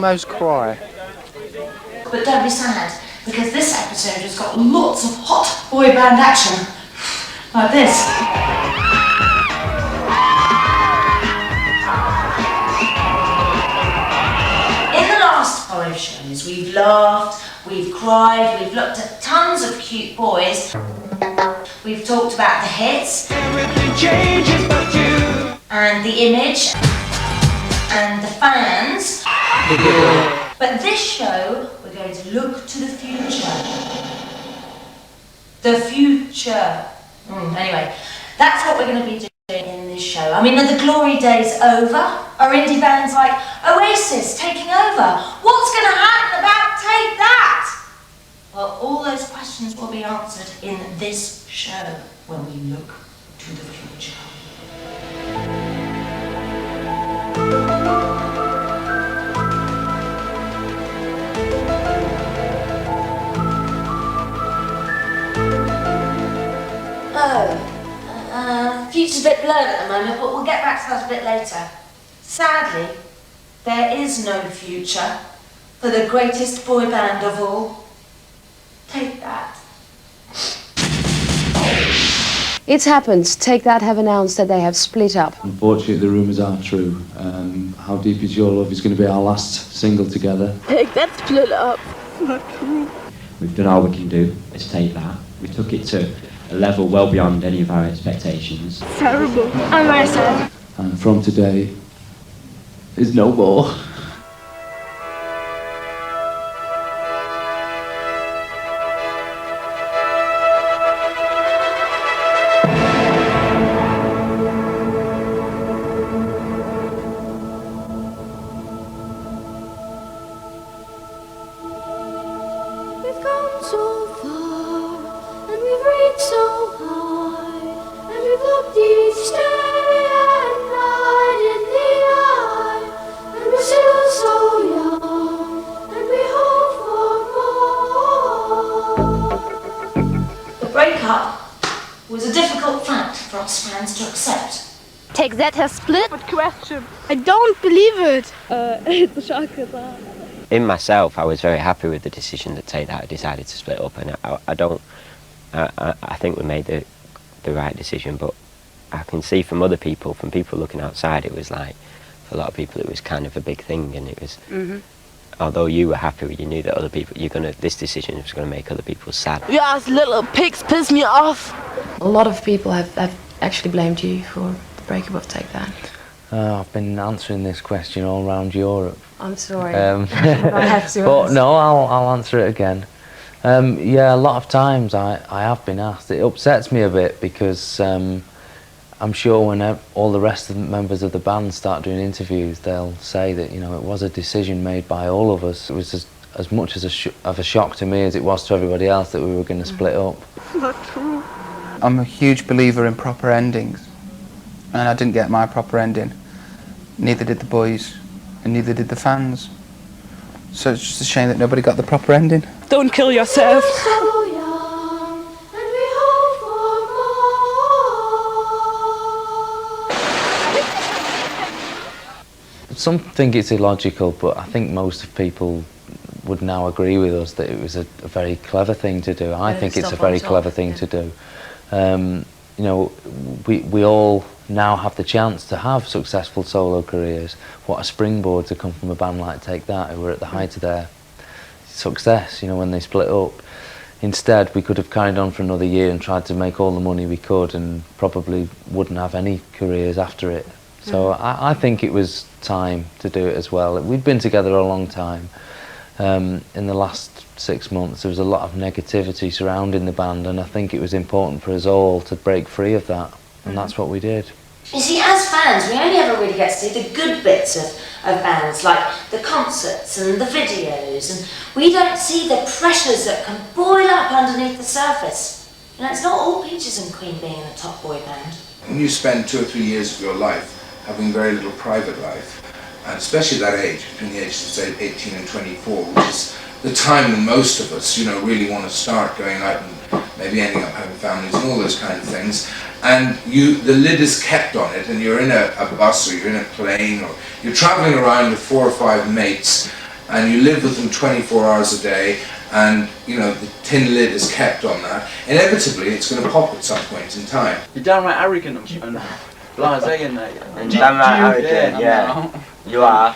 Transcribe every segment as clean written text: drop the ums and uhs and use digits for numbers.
almost cry. But don't be sad, because this episode has got lots of hot boy band action. Like this. In the last 5 shows, we've laughed, we've cried, we've looked at tons of cute boys. We've talked about the hits, everything changes but you, and the image, and the fans. But this show, we're going to look to the future. The future. Anyway, that's what we're going to be doing in this show. I mean, are the glory days over? Are indie bands like Oasis taking over? What's going to happen about Take That? Well, all those questions will be answered in this show when we look to the future. Future's a bit blurred at the moment, but we'll get back to that a bit later. Sadly, there is no future for the greatest boy band of all. Take That. It's happened. Take That have announced that they have split up. Unfortunately, the rumours are true. How Deep Is Your Love is going to be our last single together. Take That split up. Not true. We've done all we can do. Let's Take That. We took it to a level well beyond any of our expectations. Terrible. I'm very sad. And from today, is no more. We've come so far, and we've reached so high, and we've looked each day and night in the eye, and we're still so young, and we hope for more. The breakup was a difficult fact for us fans to accept. Take That has split? Good question. I don't believe it. It's a shock. In myself, I was very happy with the decision that Take That decided to split up, and I think we made the right decision, but I can see from other people, from people looking outside, it was like, for a lot of people it was kind of a big thing, and it was, although you were happy, you knew that other people, this decision was going to make other people sad. You ass little pigs piss me off. A lot of people have actually blamed you for the breakup of Take That. I've been answering this question all around Europe. I'm sorry. I have to But ask. no, I'll answer it again. Yeah, a lot of times I have been asked. It upsets me a bit because I'm sure when all the rest of the members of the band start doing interviews, they'll say that, you know, it was a decision made by all of us. It was as much as of a shock to me as it was to everybody else that we were going to split up. Not true. I'm a huge believer in proper endings, and I didn't get my proper ending. Neither did the boys, and neither did the fans. So it's just a shame that nobody got the proper ending. Don't kill yourself. So young, and we hope for more. Some think it's illogical, but I think most of people would now agree with us that it was a very clever thing to do. I think it's a very clever thing to do. You know, we all now have the chance to have successful solo careers. What a springboard to come from a band like Take That, who were at the height of their success, you know, when they split up. Instead, we could have carried on for another year and tried to make all the money we could and probably wouldn't have any careers after it. So I think it was time to do it as well. We'd been together a long time. In the last 6 months, there was a lot of negativity surrounding the band, and I think it was important for us all to break free of that, and that's what we did. You see, as fans, we only ever really get to see the good bits of bands, like the concerts and the videos, and we don't see the pressures that can boil up underneath the surface. You know, it's not all peaches and cream being in a top boy band. When you spend 2 or 3 years of your life having very little private life, and especially that age, between the ages of say 18 and 24, which is the time when most of us, you know, really want to start going out and maybe ending up having families and all those kind of things, and the lid is kept on it, and you're in a bus or you're in a plane or you're travelling around with 4 or 5 mates, and you live with them 24 hours a day, and you know the tin lid is kept on that, inevitably it's going to pop at some point in time. You're downright arrogant and blasé in there. And downright arrogant, yeah. You are.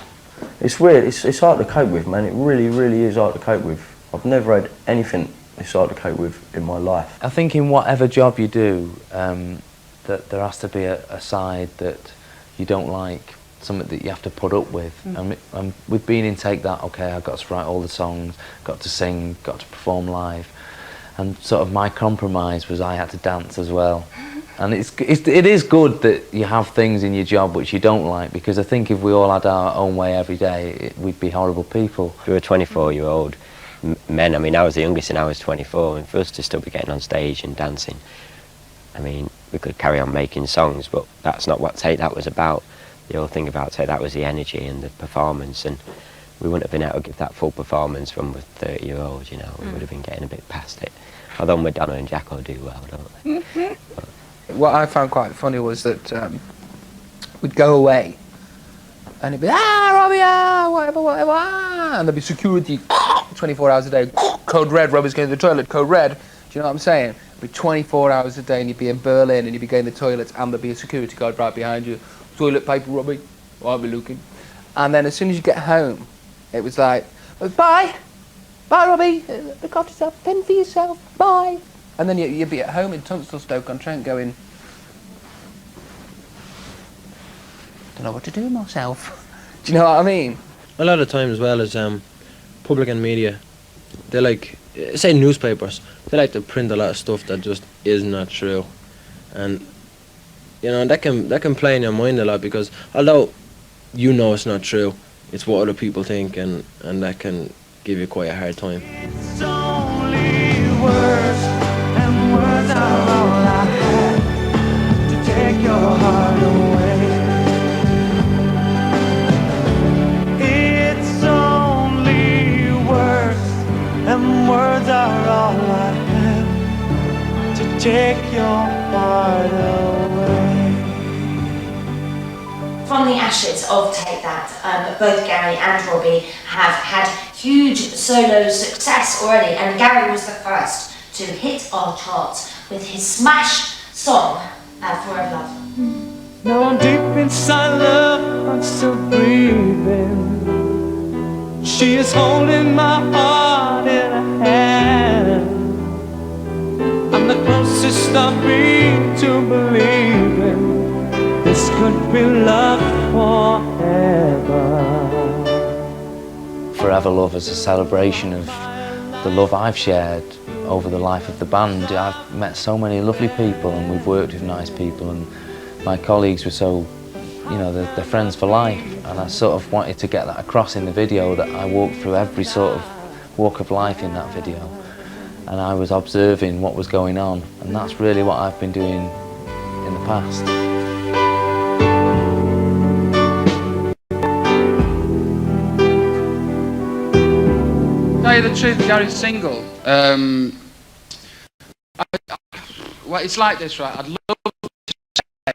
It's weird, it's hard to cope with, man. It really, really is hard to cope with. I've never had anything this hard to cope with in my life. I think in whatever job you do, that there has to be a side that you don't like, something that you have to put up with. And with being in Take That, okay, I've got to write all the songs, got to sing, got to perform live. And sort of my compromise was I had to dance as well. And it is good that you have things in your job which you don't like, because I think if we all had our own way every day, we'd be horrible people. We were 24-year-old men. I mean, I was the youngest and I was 24, and for us to still be getting on stage and dancing, I mean, we could carry on making songs, but that's not what Take That was about. The whole thing about Take That was the energy and the performance, and we wouldn't have been able to give that full performance when we're 30-year-olds, you know. We would have been getting a bit past it. Although Madonna and Jacko do well, don't they? What I found quite funny was that we'd go away and it'd be, Robbie, whatever, and there'd be security 24 hours a day, code red, Robbie's going to the toilet, code red. Do you know what I'm saying? It'd be 24 hours a day, and you'd be in Berlin and you'd be going to the toilet and there'd be a security guard right behind you. Toilet paper, Robbie, I'll be looking. And then as soon as you get home, it was like, bye, Robbie, look after yourself, fend for yourself, bye. And then you'd be at home in Tunstall-Stoke-on-Trent going, don't know what to do with myself. Do you know what I mean? A lot of times as well as public and media, they like, say newspapers, they like to print a lot of stuff that just is not true. And you know, that can play in your mind a lot, because although you know it's not true, it's what other people think, and that can give you quite a hard time. It's only words, and words are all I had to take your heart away. It's only words, and words are all I have to take your heart away. From the ashes of Take That, both Gary and Robbie have had huge solo success already, and Gary was the first to hit our charts with his smash song, Forever Love. Now deep inside love, I'm still breathing. She is holding my heart in her hand. I'm the closest I've been to believing this could be love forever. Forever Love is a celebration of the love I've shared over the life of the band. I've met so many lovely people, and we've worked with nice people, and my colleagues were so, you know, they're friends for life, and I sort of wanted to get that across in the video, that I walked through every sort of walk of life in that video, and I was observing what was going on, and that's really what I've been doing in the past. Tell you the truth, Gary's single. Well, it's like this, right? I'd love to say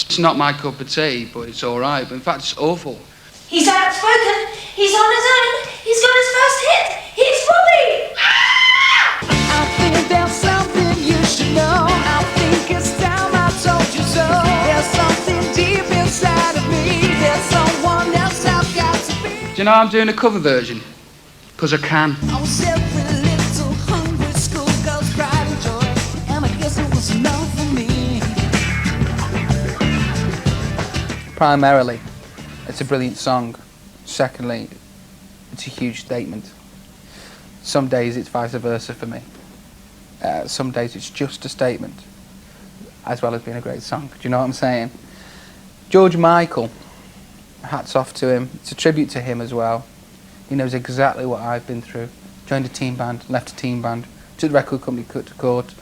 it's not my cup of tea, but it's all right. But in fact, it's awful. He's outspoken, he's on his own, he's got his first hit, he's Robbie! I think there's something you should know. I think it's time I told you so. There's something deep inside of me. There's someone else I've got to be. Do you know I'm doing a cover version? Because I can. I was every little hungry schoolgirl's pride and joy, and I guess it was enough for me. Primarily, it's a brilliant song. Secondly, it's a huge statement. Some days it's vice versa for me. Some days it's just a statement, as well as being a great song. Do you know what I'm saying? George Michael, hats off to him. It's a tribute to him as well. He knows exactly what I've been through. Joined a team band, left a team band, took the record company cut to court,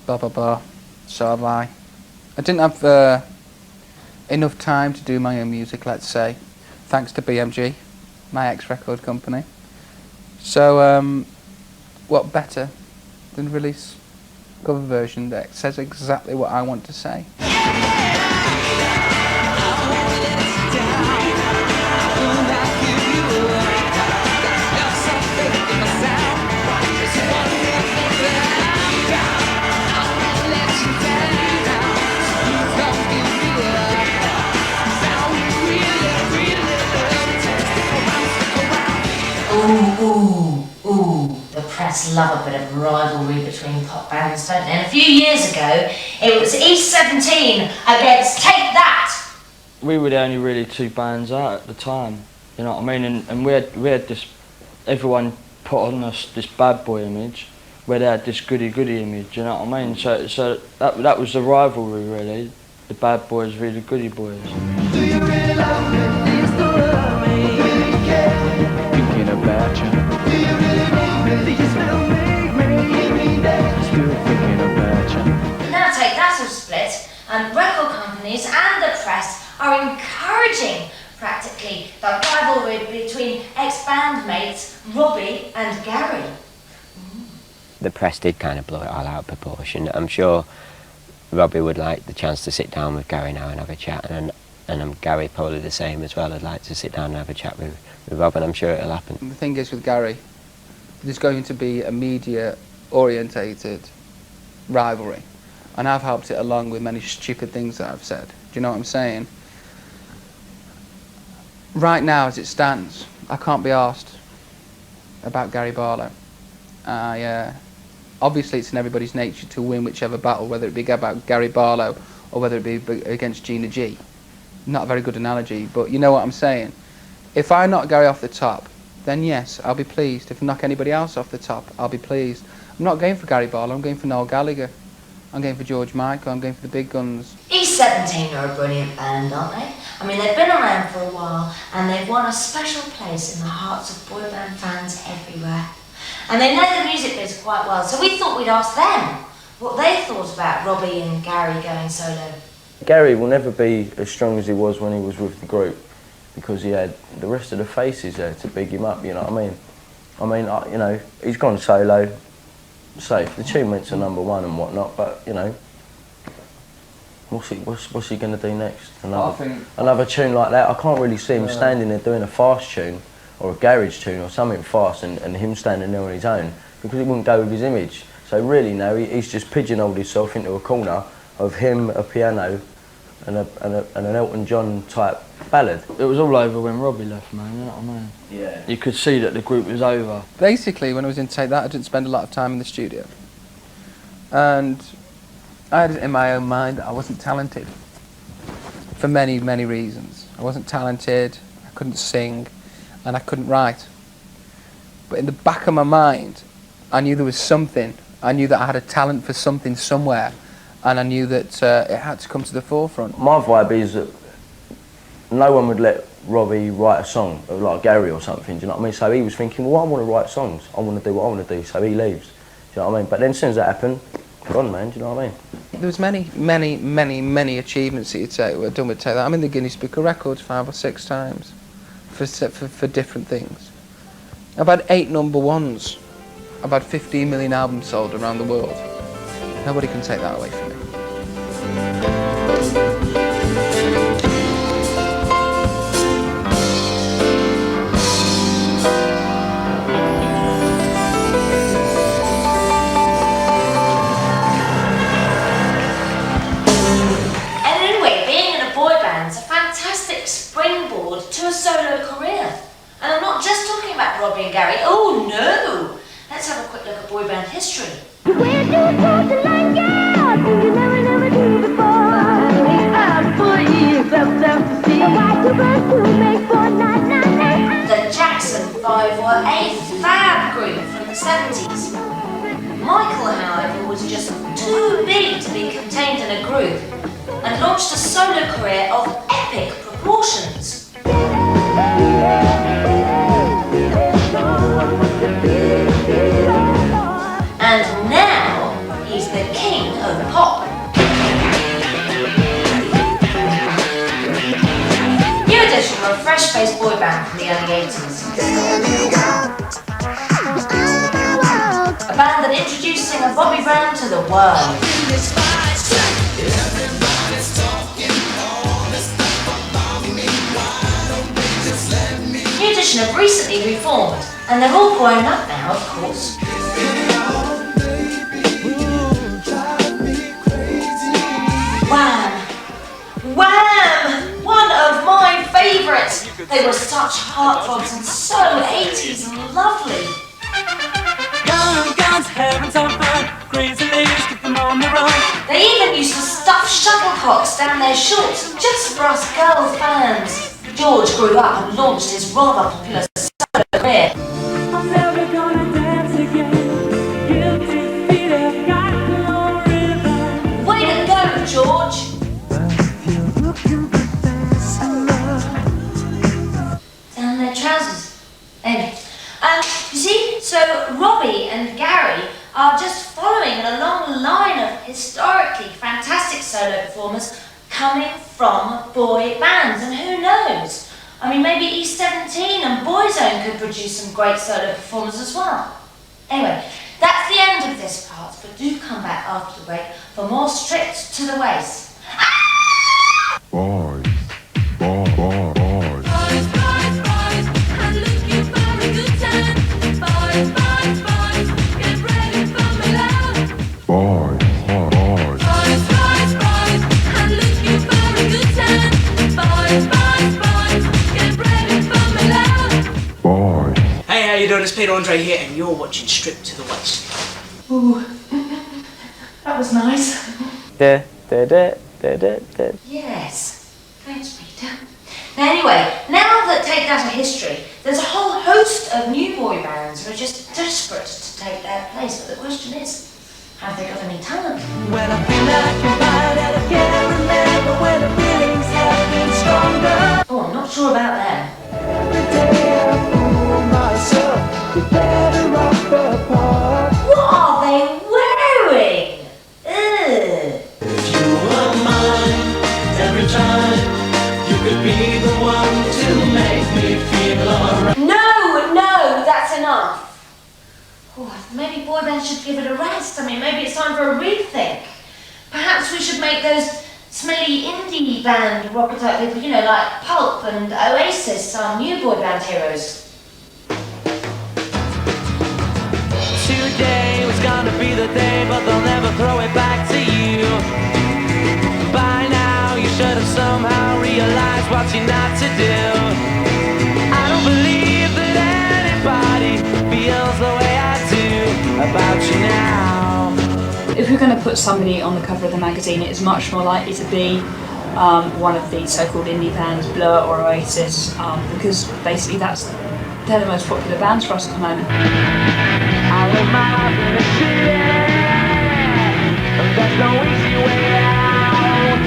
blah blah blah. So have I. I didn't have enough time to do my own music, let's say, thanks to BMG, my ex-record company. So what better than release a cover version that says exactly what I want to say. Ooh, the press love a bit of rivalry between pop bands, don't they? And a few years ago, it was East 17 against Take That! We were the only really two bands out at the time, you know what I mean? And we had this, everyone put on us this bad boy image, where they had this goody image, you know what I mean? So that was the rivalry really, the bad boys v the goody boys. Do you really love me? Do you still love me? Do you care? Thinking about you. Do you really need me? Do you still need me? Give me that. Still thinking about you. Now Take That have split, and record companies and the press are encouraging practically the rivalry between ex-bandmates Robbie and Gary. The press did kind of blow it all out of proportion. I'm sure Robbie would like the chance to sit down with Gary now and have a chat, and Gary probably the same as well. I'd like to sit down and have a chat with Rob, and I'm sure it'll happen. The thing is with Gary, there's going to be a media-orientated rivalry, and I've helped it along with many stupid things that I've said. Do you know what I'm saying? Right now, as it stands, I can't be asked about Gary Barlow. Obviously, it's in everybody's nature to win whichever battle, whether it be about Gary Barlow or whether it be against Gina G. Not a very good analogy, but you know what I'm saying. If I knock Gary off the top, then yes, I'll be pleased. If I knock anybody else off the top, I'll be pleased. I'm not going for Gary Barlow, I'm going for Noel Gallagher. I'm going for George Michael, I'm going for the big guns. East 17 are a brilliant band, aren't they? I mean, they've been around for a while, and they've won a special place in the hearts of boy band fans everywhere. And they know the music biz quite well, so we thought we'd ask them what they thought about Robbie and Gary going solo. Gary will never be as strong as he was when he was with the group, because he had the rest of the faces there to big him up, you know what I mean? I mean, you know, he's gone solo, safe. The tune went to #1 and whatnot, but, you know, what's he going to do next? Another tune like that? I can't really see him standing there doing a fast tune, or a garage tune or something fast, and him standing there on his own, because it wouldn't go with his image. So really now he's just pigeonholed himself into a corner of him, a piano, and an Elton John type ballad. It was all over when Robbie left, man, you know what I mean? Yeah. You could see that the group was over. Basically, when I was in Take That, I didn't spend a lot of time in the studio. And I had it in my own mind that I wasn't talented. For many, many reasons. I wasn't talented, I couldn't sing, and I couldn't write. But in the back of my mind, I knew there was something. I knew that I had a talent for something somewhere, and I knew that it had to come to the forefront. My vibe is that no one would let Robbie write a song, like Gary or something, do you know what I mean? So he was thinking, well, I want to write songs, I want to do what I want to do, so he leaves, do you know what I mean? But then as soon as that happened, gone, man, do you know what I mean? There was many achievements that were done with Take That. I'm in the Guinness Book of Records 5 or 6 times. For different things. I've had 8 #1s. I've had 15 million albums sold around the world. Nobody can take that away from me. And anyway, being in a boy band's a fantastic springboard to a solo career. And I'm not just talking about Robbie and Gary. Oh no! Let's have a quick look at boy band history. Where do you go to like girls? You never do before. The Jackson 5 were a fab group from the 70s. Michael, however, was just too big to be contained in a group and launched a solo career of epic proportions. And now he's the king of pop. New Edition were a fresh-faced boy band from the early 80s. A band that introduced singer Bobby Brown to the world. New Edition have recently reformed, and they're all grown up now, of course. Wham! Wham! One of my favourites! They were such heartthrobs and so 80s and lovely. Guns, heavens on fire, crazy ladies keep them on the run. They even used to stuff shuttlecocks down their shorts just for us girl fans. George grew up and launched his rather popular solo career. I'm never gonna dance again. Guilty feet have got no rhythm. Way to go, George! Down their trousers. Anyway, you see, so Robbie and Gary are just following a long line of historically fantastic solo performers coming from boy bands, and who knows? I mean, maybe E17 and Boyzone could produce some great solo performers as well. Anyway, that's the end of this part, but do come back after the break for more stripped to the waist. Boys, boys, boys. Hey, how you doing? It's Peter Andre here, and you're watching Stripped to the Waist. Ooh, that was nice. Yes, thanks, Peter. Now anyway, now that Take That a History, there's a whole host of new boy bands who are just desperate to take their place, but the question is, have they got any talent? When I feel like I'm bad and I can't remember when the feelings have been stronger. Oh, I'm not sure about them. Every day I fool myself, you're better off apart. What are they wearing? Ugh. If you were mine, every time you could be the one to make me feel alright. No, that's enough. Oh, maybe boy bands should give it a rest. I mean, maybe it's time for a rethink. Perhaps we should make those smelly indie band rocker type people, you know, like Pulp and Oasis, our new boy band heroes. Today was gonna be the day, but they'll never throw it back to you. By now, you should have somehow realized what you're not to do. I don't believe that anybody feels the way I do about you now. If we're going to put somebody on the cover of the magazine, it's much more likely to be one of the so-called indie bands, Blur or Oasis, because basically they're the most popular bands for us at the moment. I live my life in a city, and there's no easy way out.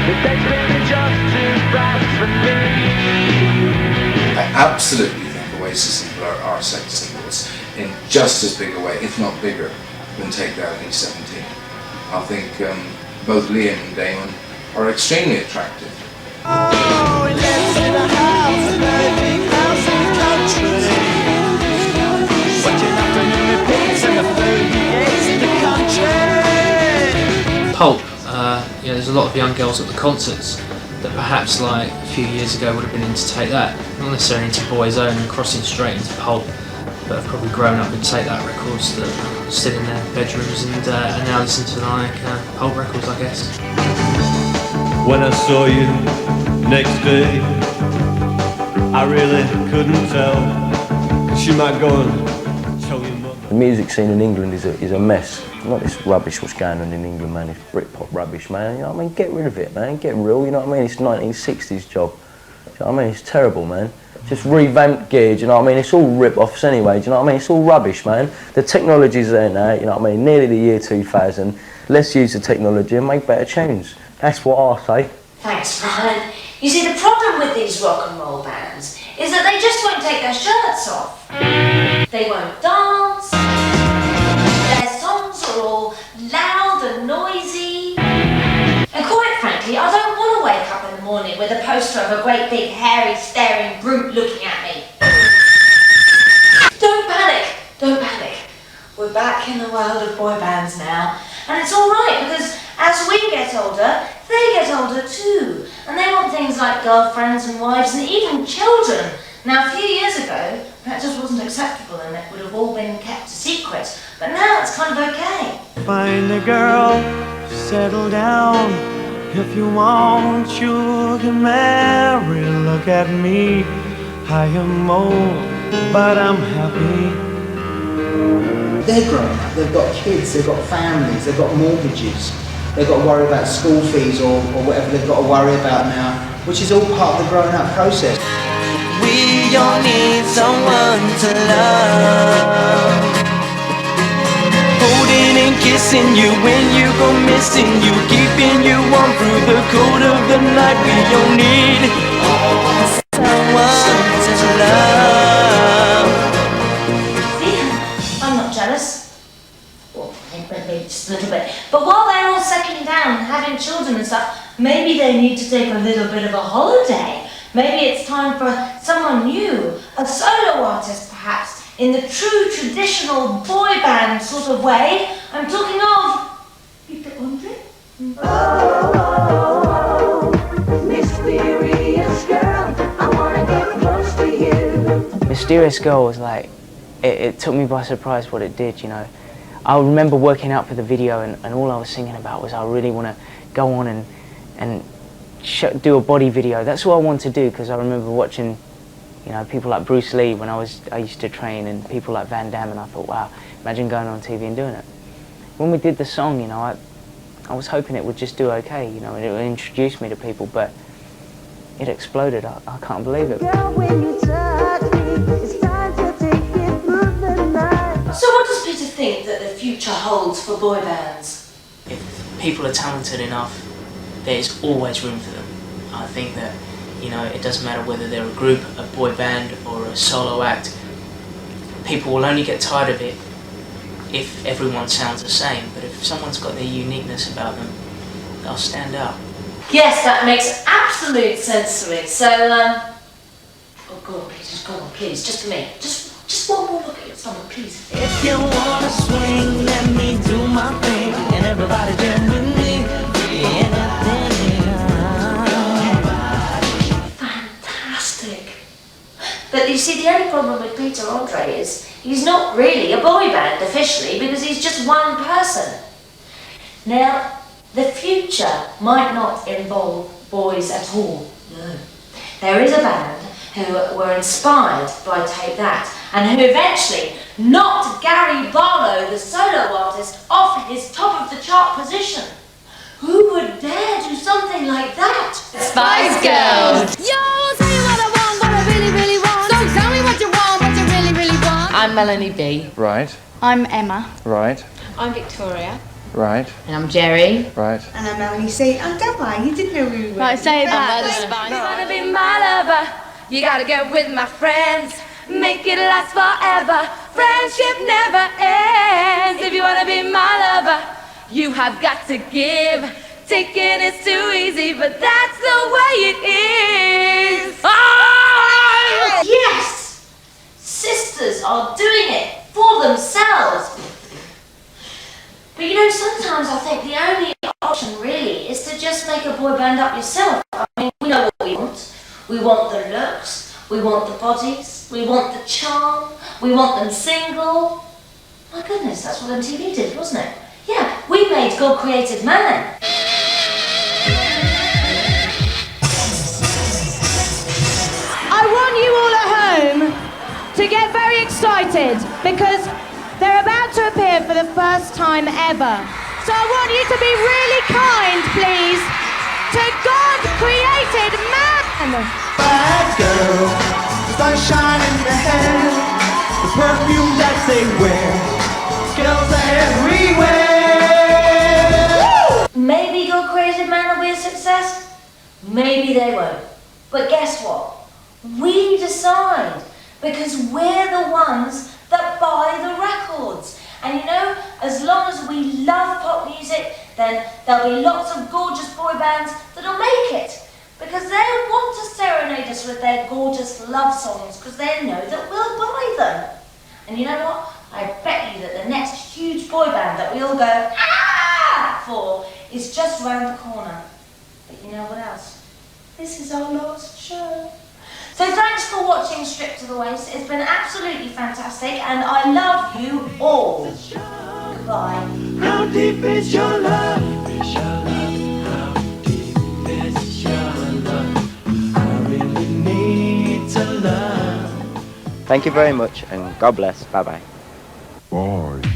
The day's been just too fast for me. I absolutely think Oasis and Blur are sex symbols in just as big a way, if not bigger, than Take That and E17. I think both Liam and Damon are extremely attractive. Oh, he lives in a house, a very big house in the country. Watching afternoon repeats and the 38's in the country. Pulp, you know, there's a lot of young girls at the concerts that perhaps like a few years ago would have been into Take That, not necessarily into Boyzone and crossing straight into Pulp, but have probably grown up with Take That records that are still in their bedrooms and now listen to like Pulp records, I guess. When I saw you next day, I really couldn't tell, 'cause you might go and tell your mother. The music scene in England is a mess. Not this rubbish what's going on in England, man. It's Britpop rubbish, man. You know what I mean? Get rid of it, man. Get real, you know what I mean? It's 1960s job. Do you know what I mean? It's terrible, man. Just revamped gear, do you know what I mean? It's all rip-offs anyway, do you know what I mean? It's all rubbish, man. The technology's there now, you know what I mean? Nearly the year 2000. Let's use the technology and make better tunes. That's what I say. Thanks, Brian. You see, the problem with these rock and roll bands is that they just won't take their shirts off. They won't dance. Their songs are all loud and noisy. And quite frankly, I don't want to wake up in the morning with a poster of a great big hairy staring brute looking at me. Don't panic, don't panic. We're back in the world of boy bands now. And it's alright because as we get older, they get older too. And they want things like girlfriends and wives and even children. Now a few years ago, that just wasn't acceptable and it would have all been kept a secret. But now it's kind of okay. Find a girl, settle down, If you want, you can marry. Look at me, I am old, but I'm happy. They're grown up, they've got kids, they've got families, they've got mortgages, they've got to worry about school fees or whatever they've got to worry about now, which is all part of the grown up process. We all need someone to love. Holding and kissing you when you go missing you, keeping you warm through the cold of the night. We all need someone to love. See, I'm not jealous. Well, maybe just a little bit. But while they're all settling down and having children and stuff, maybe they need to take a little bit of a holiday. Maybe it's time for someone new, a solo artist perhaps, in the true traditional boy band sort of way. I'm talking of Peter Andre. Mysterious girl, I wanna get close to you. Mysterious Girl was like, it took me by surprise what it did, you know. I remember working out for the video and all I was thinking about was I really want to go on and do a body video. That's what I want to do, because I remember watching, you know, people like Bruce Lee when I used to train, and people like Van Damme, and I thought, wow, imagine going on TV and doing it. When we did the song, you know, I was hoping it would just do okay, you know, and it would introduce me to people, but it exploded. I can't believe it. So what does Peter think that the future holds for boy bands? If people are talented enough, there's always room for them. I think that, you know, it doesn't matter whether they're a group, a boy band or a solo act. People will only get tired of it if everyone sounds the same, but if someone's got their uniqueness about them, they'll stand out. Yes, that makes absolute sense to me. So, oh, go on, Peter, go on, please, just a minute. Just one more look at your stomach, please. If you wanna swing, let me do my thing, and everybody jam with me. Fantastic. But you see, the only problem with Peter Andre is he's not really a boy band officially, because he's just one person. Now, the future might not involve boys at all. No. There is a band who were inspired by Take That, and who eventually knocked Gary Barlow, the solo artist, off his top of the chart position. Who would dare do something like that? Spice Girls! Yo, tell me what I want, what I really, really want. So tell me what you want, what you really, really want. I'm Melanie B. Right, I'm Emma. right, I'm Victoria. right, And I'm Jerry. right. And I'm Melanie C. And don't worry, you didn't know who we were. Right, say that. You wanna be my lover, you gotta get with my friends. Make it last forever, friendship never ends. If you wanna be my lover, you have got to give. Taking is too easy, but that's the way it is. Oh! Yes! Sisters are doing it for themselves. But you know, sometimes I think the only option really is to just make a boy band up yourself. I mean, we know what we want. We want the looks, we want the bodies, we want the charm, we want them single. My goodness, that's what MTV did, wasn't it? Yeah, we made God Created Man. I want you all at home to get very excited because they're about to appear for the first time ever. So I want you to be really kind, please, to God Created Man. Bad girl, sunshine in the hair, the perfume that they wear, girls are everywhere. Maybe God Created Man will be a success. Maybe they won't. But guess what? We decide, because we're the ones that buy the records. And you know, as long as we love pop music, then there'll be lots of gorgeous boy bands that'll make it. Because they want to serenade us with their gorgeous love songs, because they know that we'll buy them. And you know what? I bet you that the next huge boy band that we all go, ah, for is just round the corner. But you know what else? This is our last show. So thanks for watching Stripped to the Waist. It's been absolutely fantastic, and I love you all. Goodbye. How deep is your love? How deep? Thank you very much, and God bless. Bye-bye. Bye.